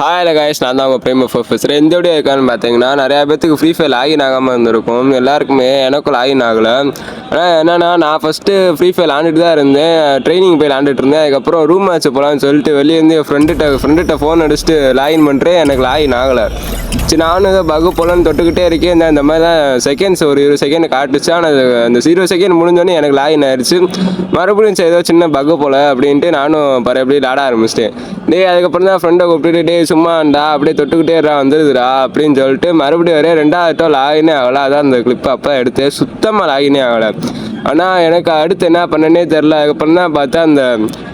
Hi guys, நான் தான் உங்கள் பிரேம் ப்ரொஃபஸர். எந்த வீடியோ இருக்கான்னு பார்த்தீங்கன்னா, நிறையா பேத்துக்கு ஃப்ரீ ஃபயர் லாகின் ஆகாமல் இருந்திருக்கும். எல்லாருக்குமே எனக்கும் லாகின் ஆகலை. ஆனால் என்னென்னா, நான் ஃபஸ்ட்டு ஃப்ரீ ஃபயர் விளாண்டுட்டு தான் இருந்தேன். ட்ரைனிங் போய் விளாண்டுட்டு இருந்தேன். அதுக்கப்புறம் ரூம் மேட்ச் போகலான்னு சொல்லிட்டு வெளியேருந்து ஃப்ரெண்டுகிட்ட ஃபோன் அடிச்சுட்டு லாகின் பண்ணுறேன். எனக்கு லாகின் ஆகலை. சரி, நானும் இதை பகு போலன்னு தொட்டுக்கிட்டே இருக்கேன். இந்த மாதிரி தான் செகண்ட்ஸ் ஒரு 20 செகண்ட் காட்டுச்சு. ஆனால் அந்த 0 செகண்ட் முடிஞ்சோடனே எனக்கு லாகின் ஆயிடுச்சு. மறுபடியும் சரி ஏதோ சின்ன பகு போல் அப்படின்ட்டு நானும் எப்படி விளாட ஆரம்பிச்சிட்டேன். அதுக்கப்புறம் தான் ஃப்ரெண்டை கூப்பிட்டுட்டு சும்மாண்டா அப்படியே தொட்டுக்கிட்டே வந்துடுதுடா அப்படின்னு சொல்லிட்டு மறுபடியும் வரைய 2வது லாகினே ஆகலை. அதான் அந்த கிளிப்பை அப்போ எடுத்து சுத்தமாக லாகினே ஆகலை. ஆனால் எனக்கு அடுத்து என்ன பண்ணனே தெரில. அதுக்கப்புறம் தான் பார்த்தா அந்த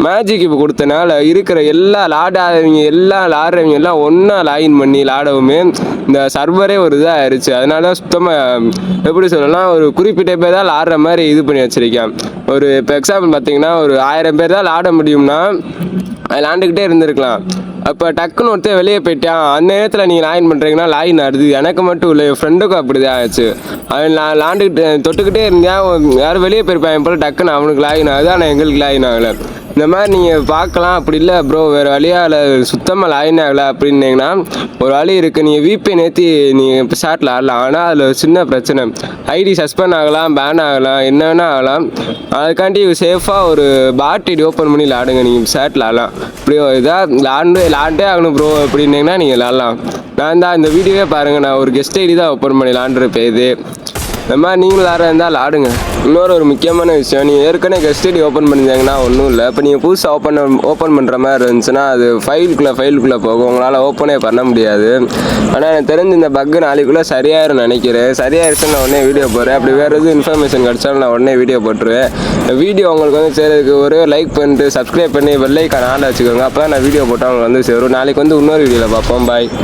மேஜிக் இப்போ கொடுத்தனால இருக்கிற எல்லா லாடுறவங்க எல்லாம் ஒன்றா லாகின் பண்ணி லாடவுமே இந்த சர்வரே ஒரு இதாக ஆயிடுச்சு. அதனால சுத்தமாக எப்படி சொல்லலாம், ஒரு குறிப்பிட்ட பேர் தான் ஆடுற மாதிரி இது பண்ணி வச்சுருக்கேன். ஒரு இப்போ எக்ஸாம்பிள் பார்த்தீங்கன்னா, ஒரு 1000 பேர் தான் ஆட முடியும்னா விளாண்டுக்கிட்டே இருந்திருக்கலாம். அப்போ டக்குன்னு ஒருத்தர் வெளியே போயிட்டான். அந்த நேரத்தில் நீங்கள் லாகின் பண்ணுறீங்கன்னா லாகின் ஆடுது. எனக்கு மட்டும் இல்லை, என் ஃப்ரெண்டுக்கும் அப்படி தான் ஆச்சு. அவன் விளாண்டுக்கிட்டு தொட்டுக்கிட்டே இருந்தேன். யாரும் வெளியே போயிருப்பான் போல், டக்குன்னு அவனுக்கு லாகின் ஆகுது. ஆனால் எங்களுக்கு லாகின் ஆகலை. இந்த மாதிரி நீங்கள் பார்க்கலாம். அப்படி இல்லை ப்ரோ, வேறு வழியாக இல்லை, சுத்தமாக லாகின் ஆகலை அப்படின்னீங்கன்னா ஒரு வழி இருக்குது. நீங்கள் VPN ஏற்றி நீங்கள் இப்போ ஷாட்டில் ஆடலாம். ஆனால் அதில் ஒரு சின்ன பிரச்சனை, ஐடி சஸ்பெண்ட் ஆகலாம், பேன் ஆகலாம், என்ன வேணால் ஆகலாம். அதுக்காண்டி சேஃபாக ஒரு பாட் ஐடி ஓப்பன் பண்ணி விளாடுங்க. நீங்கள் ஷாட்டில் ஆடலாம். இப்படி இதாக விளாண்டே ஆகணும் ப்ரோ அப்படின்னீங்கன்னா நீங்கள் விளாட்லாம். நான் தான் இந்த வீடியோவே பாருங்கள், நான் ஒரு கெஸ்ட் ஐடி தான் ஓப்பன் பண்ணி விளாண்டுருப்பேன். இது இந்த மாதிரி நீங்களும் யாராக இருந்தால் ஆடுங்க. ஒரு முக்கியமான விஷயம், நீங்கள் ஏற்கனவே கெஸ்ட் ஐடி ஓப்பன் பண்ணியிருந்தாங்கன்னா ஒன்றும் இல்லை. இப்போ நீங்கள் புதுசாக ஓப்பன் பண்ணுற மாதிரி இருந்துச்சுன்னா அது ஃபைலுக்குள்ளே போகும். உங்களால் ஓப்பனே பண்ண முடியாது. ஆனால் எனக்கு தெரிஞ்சு இந்த பக்கு நாளைக்குள்ளே சரியாயிரும் நினைக்கிறேன். சரியாயிருச்சுன்னு நான் உடனே வீடியோ போடுறேன். அப்படி வேறு எதுவும் இன்ஃபர்மேஷன் கிடச்சாலும் நான் உடனே வீடியோ போட்டுருவேன். வீடியோ உங்களுக்கு சேர்றதுக்கு ஒரே லைக் பண்ணிட்டு சப்ஸ்கிரைப் பண்ணி பெல் ஐக்கான் ஆன் வச்சுக்கோங்க. அப்போ தான் நான் வீடியோ போட்டால் உங்களுக்கு சேரும். நாளைக்கு இன்னொரு வீடியோவில் பார்ப்போம். பாய்.